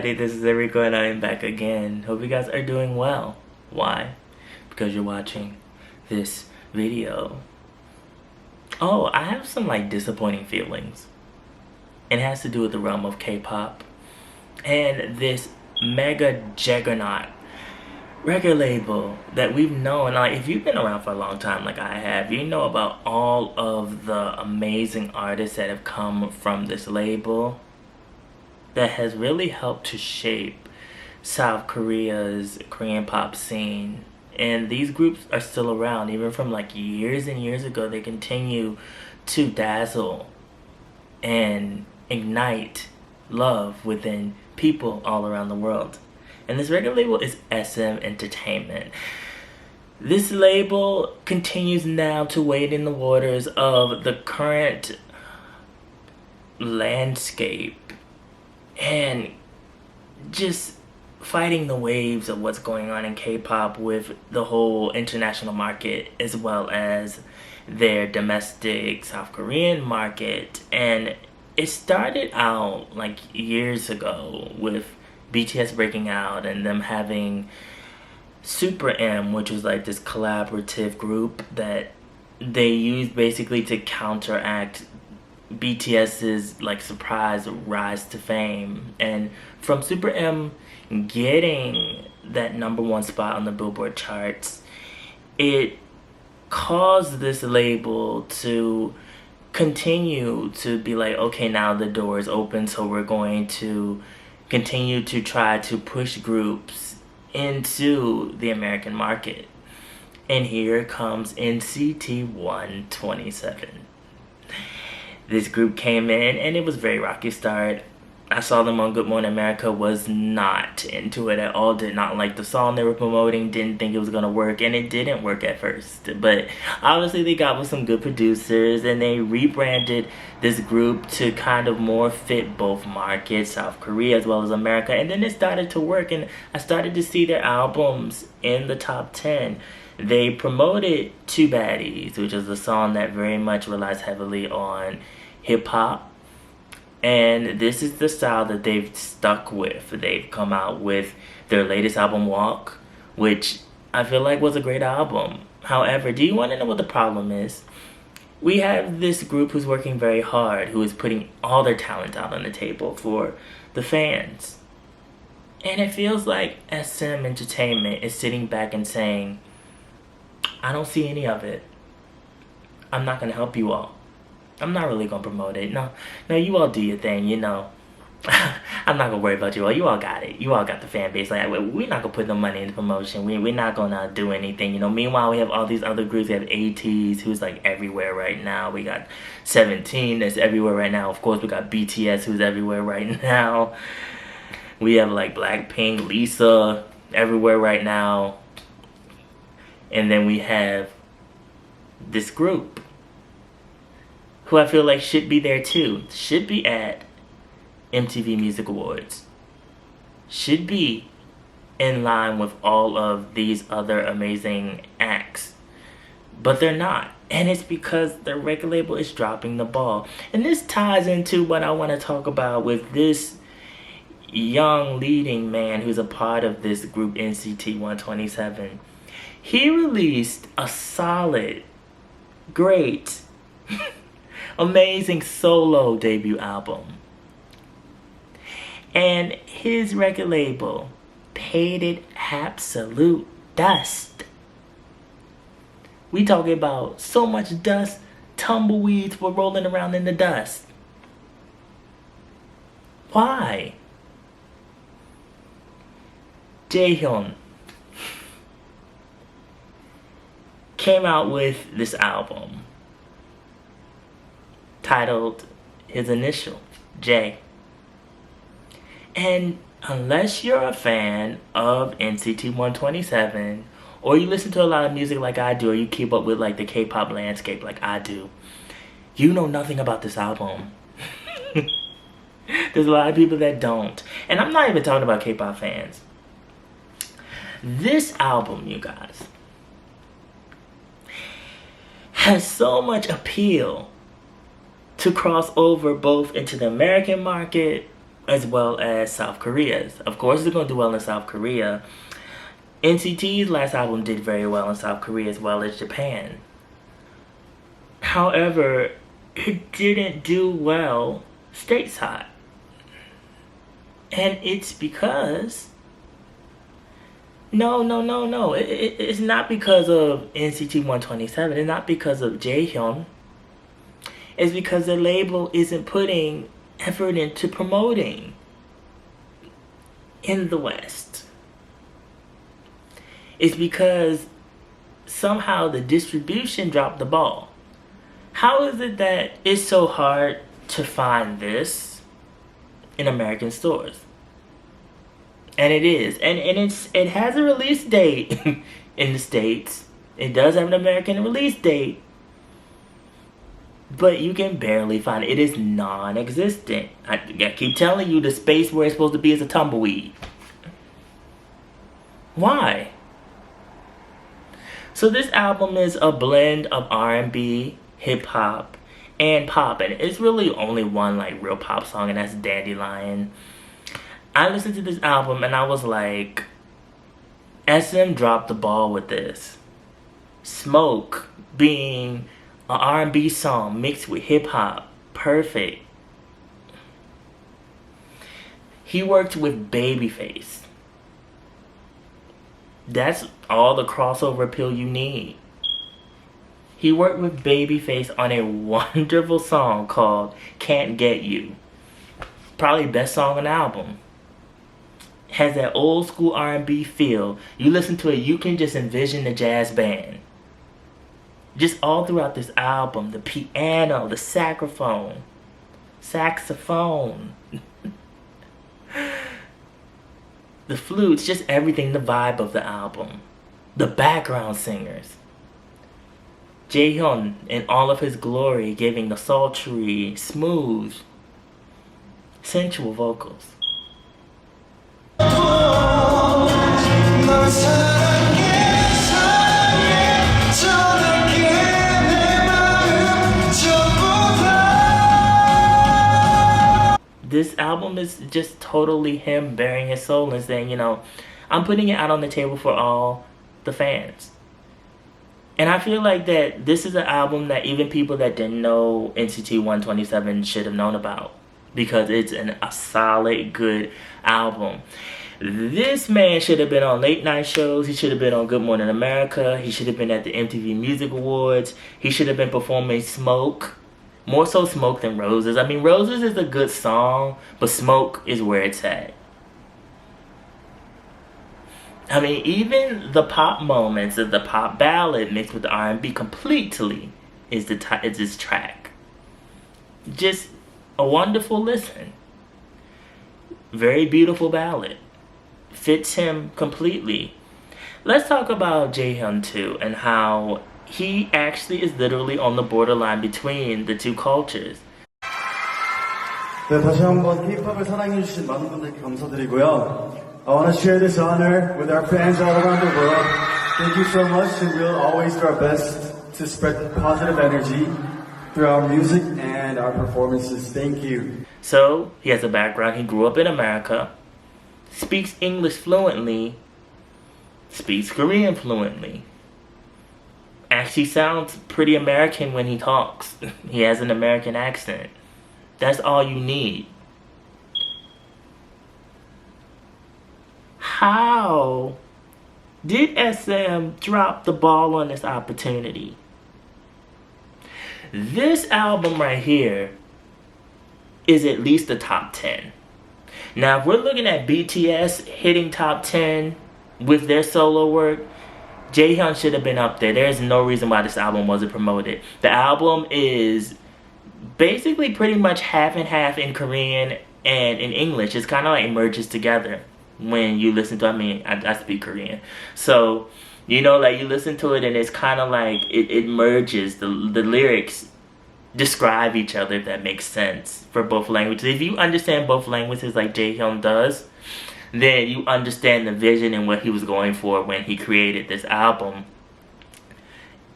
everybody, this is Erico and I am back again. Hope you guys are doing well. Why? Because you're watching this video. Oh, I have some disappointing feelings. It has to do with the realm of K-pop and this mega juggernaut record label that we've known. If you've been around for a long time like I have, you know about all of the amazing artists that have come from this label that has really helped to shape South Korea's Korean pop scene. And these groups are still around, even from years and years ago. They continue to dazzle and ignite love within people all around the world. And this record label is SM Entertainment. This label continues now to wade in the waters of the current landscape and just fighting the waves of what's going on in K-pop with the whole international market as well as their domestic South Korean market. And it started out years ago with BTS breaking out and them having Super M, which was this collaborative group that they used basically to counteract BTS's surprise rise to fame. And from Super M getting that #1 spot on the Billboard charts, it caused this label to continue to be okay, now the door is open, so we're going to continue to try to push groups into the American market. And here comes NCT127. This group came in and it was very rocky start. I saw them on Good Morning America, was not into it at all, did not like the song they were promoting, didn't think it was going to work, and it didn't work at first. But obviously they got with some good producers and they rebranded this group to kind of more fit both markets, South Korea as well as America, and then it started to work and I started to see their albums in the top 10. They promoted Two Baddies, which is a song that very much relies heavily on hip-hop. And this is the style that they've stuck with. They've come out with their latest album, Walk, which I feel was a great album. However, do you want to know what the problem is? We have this group who's working very hard, who is putting all their talent out on the table for the fans. And it feels like SM Entertainment is sitting back and saying, I don't see any of it. I'm not going to help you all. I'm not really going to promote it. No, you all do your thing, I'm not going to worry about you all. You all got it. You all got the fan base. We're not going to put no money into promotion. We're not going to do anything, Meanwhile, we have all these other groups. We have ATEEZ, who's everywhere right now. We got 17 that's everywhere right now. Of course, we got BTS, who's everywhere right now. We have Blackpink, Lisa, everywhere right now. And then we have this group who I feel should be there too. Should be at MTV Music Awards. Should be in line with all of these other amazing acts. But they're not. And it's because the record label is dropping the ball. And this ties into what I want to talk about with this young leading man who's a part of this group, NCT127. He released a solid, great, amazing solo debut album. And his record label paid it absolute dust. We talking about so much dust, tumbleweeds were rolling around in the dust. Why? Jaehyun came out with this album titled his initial, J. And unless you're a fan of NCT127, or you listen to a lot of music like I do, or you keep up with the K-pop landscape like I do, you know nothing about this album. There's a lot of people that don't. And I'm not even talking about K-pop fans. This album, you guys, has so much appeal to cross over both into the American market as well as South Korea's. Of course, it's going to do well in South Korea. NCT's last album did very well in South Korea as well as Japan. However, it didn't do well stateside. And it's because... No. It's not because of NCT127. It's not because of Jaehyun. It's because the label isn't putting effort into promoting in the West. It's because somehow the distribution dropped the ball. How is it that it's so hard to find this in American stores? And it is. And it has a release date in the States. It does have an American release date. But you can barely find it. It is non-existent. I keep telling you, the space where it's supposed to be is a tumbleweed. Why? So this album is a blend of R&B, hip-hop, and pop. And it's really only one like real pop song, and that's Dandelion. I listened to this album and I was like, SM dropped the ball with this. Smoke being an R&B song mixed with hip-hop. Perfect. He worked with Babyface. That's all the crossover appeal you need. He worked with Babyface on a wonderful song called Can't Get You. Probably best song on the album. Has that old school R&B feel. You listen to it, you can just envision the jazz band. Just all throughout this album, the piano, the saxophone, the flutes, just everything, the vibe of the album. The background singers. Jaehyun in all of his glory, giving the sultry, smooth, sensual vocals. This album is just totally him bearing his soul and saying, you know, I'm putting it out on the table for all the fans. And I feel like that this is an album that even people that didn't know NCT127 should have known about. Because it's a solid, good album. This man should have been on late night shows. He should have been on Good Morning America. He should have been at the MTV Music Awards. He should have been performing Smoke. More so Smoke than Roses. I mean, Roses is a good song, but Smoke is where it's at. I mean, even the pop moments of the pop ballad mixed with the R&B completely is this track. Just a wonderful listen. Very beautiful ballad. Fits him completely. Let's talk about Jaehyun too, and how he actually is literally on the borderline between the two cultures. 네, 다시 한번 K-pop을 사랑해주신 많은 분들께 감사드리고요. I want to share this honor with our fans all around the world. Thank you so much, and we'll always do our best to spread positive energy through our music and our performances. Thank you. So, he has a background. He grew up in America, speaks English fluently, speaks Korean fluently. Actually sounds pretty American when he talks. He has an American accent. That's all you need. How did SM drop the ball on this opportunity? This album right here is at least a top 10. Now, if we're looking at BTS hitting top 10 with their solo work, Jaehyun should have been up there. There's no reason why this album wasn't promoted. The album is basically pretty much half and half in Korean and in English. It's kind of like merges together when you listen to it. I speak Korean. So, you know, like you listen to it and it's kind of like it merges. The lyrics describe each other, if that makes sense, for both languages. If you understand both languages like Jaehyun does, then you understand the vision and what he was going for when he created this album.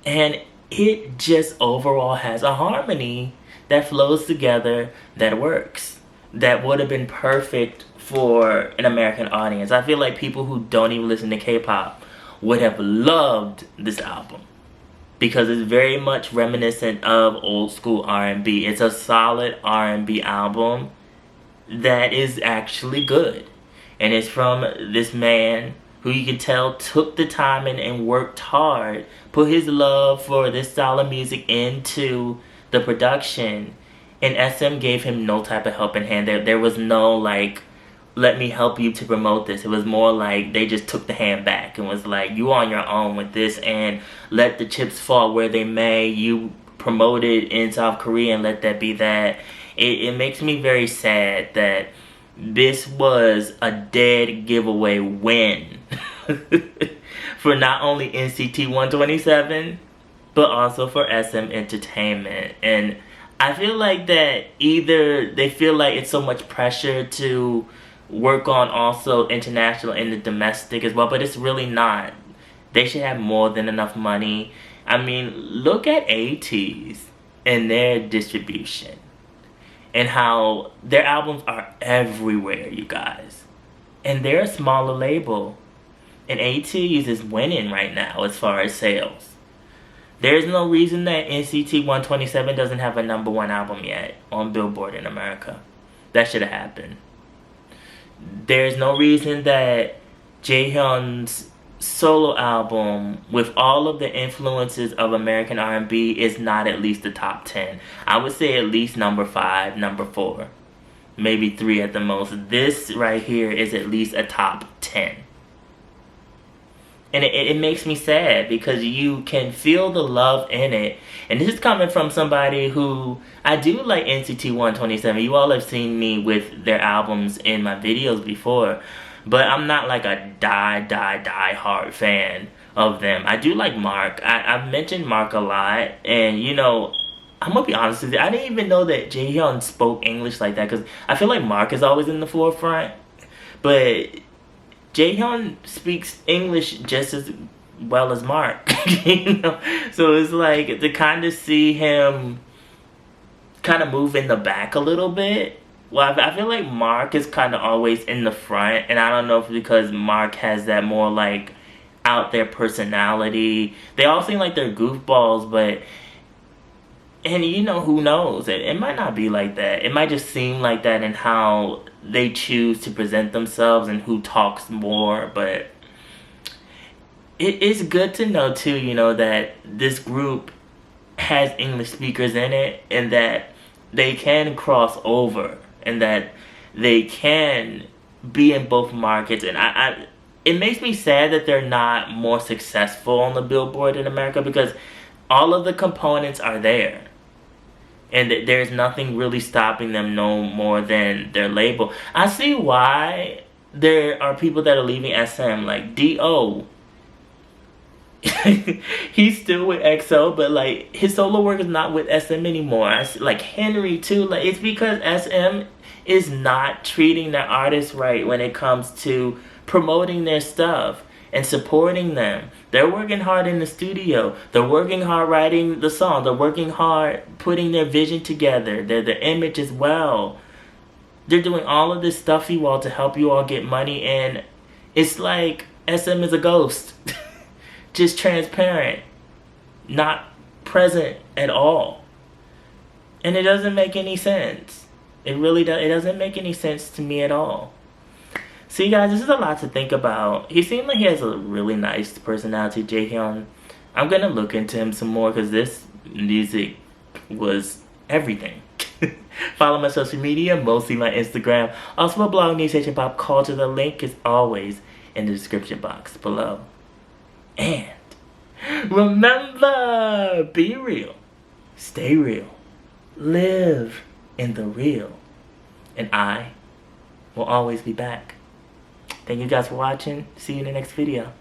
And it just overall has a harmony that flows together, that works. that would have been perfect for an American audience. I feel like people who don't even listen to K-pop would have loved this album because it's very much reminiscent of old school R&B. It's a solid R&B album that is actually good. And it's from this man who you can tell took the time and worked hard, put his love for this style of music into the production. And SM gave him no type of helping hand. There was no like, let me help you to promote this. It was more like they just took the hand back and was like, you on your own with this and let the chips fall where they may. You promote it in South Korea and let that be that. It makes me very sad that this was a dead giveaway win for not only NCT127 but also for SM Entertainment. And I feel like that either they feel like it's so much pressure to work on also international and the domestic as well, but it's really not. They should have more than enough money. I mean, look at ATEEZ and their distribution and how their albums are everywhere, you guys. And they're a smaller label. And ATEEZ is winning right now as far as sales. There's no reason that NCT127 doesn't have a #1 album yet on Billboard in America. That should have happened. There's no reason that Jaehyun's solo album with all of the influences of American R&B is not at least the top 10. I would say at least #5, #4, maybe 3 at the most. This right here is at least a top 10. And it makes me sad because you can feel the love in it. And this is coming from somebody who, I do like NCT127. You all have seen me with their albums in my videos before. But I'm not like a die hard fan of them. I do like Mark. I've mentioned Mark a lot. And you know, I'm gonna be honest with you, I didn't even know that Jaehyun spoke English like that. Because I feel like Mark is always in the forefront. But Jaehyun speaks English just as well as Mark, you know? So it's like to kind of see him kind of move in the back a little bit. Well, I feel like Mark is kind of always in the front, and I don't know if it's because Mark has that more like out there personality. They all seem like they're goofballs, but and you know, who knows? It might not be like that. It might just seem like that in how they choose to present themselves and who talks more. But it is good to know too, you know, that this group has English speakers in it and that they can cross over and that they can be in both markets. And it makes me sad that they're not more successful on the Billboard in America because all of the components are there. And there's nothing really stopping them no more than their label. I see why there are people that are leaving SM, like D.O. He's still with EXO, but like his solo work is not with SM anymore. I see, like Henry too. Like it's because SM is not treating their artists right when it comes to promoting their stuff and supporting them. They're working hard in the studio. They're working hard writing the song. They're working hard putting their vision together. The image as well. They're doing all of this stuff, you all, to help you all get money. And it's like SM is a ghost. Just transparent. Not present at all. And it doesn't make any sense. It really does. It doesn't make any sense to me at all. See, guys, this is a lot to think about. He seemed like he has a really nice personality, Jaehyun. I'm going to look into him some more because this music was everything. Follow my social media, mostly my Instagram. Also my blog, New Station Pop Culture. The link is always in the description box below. And remember, be real, stay real, live in the real. And I will always be back. Thank you guys for watching. See you in the next video.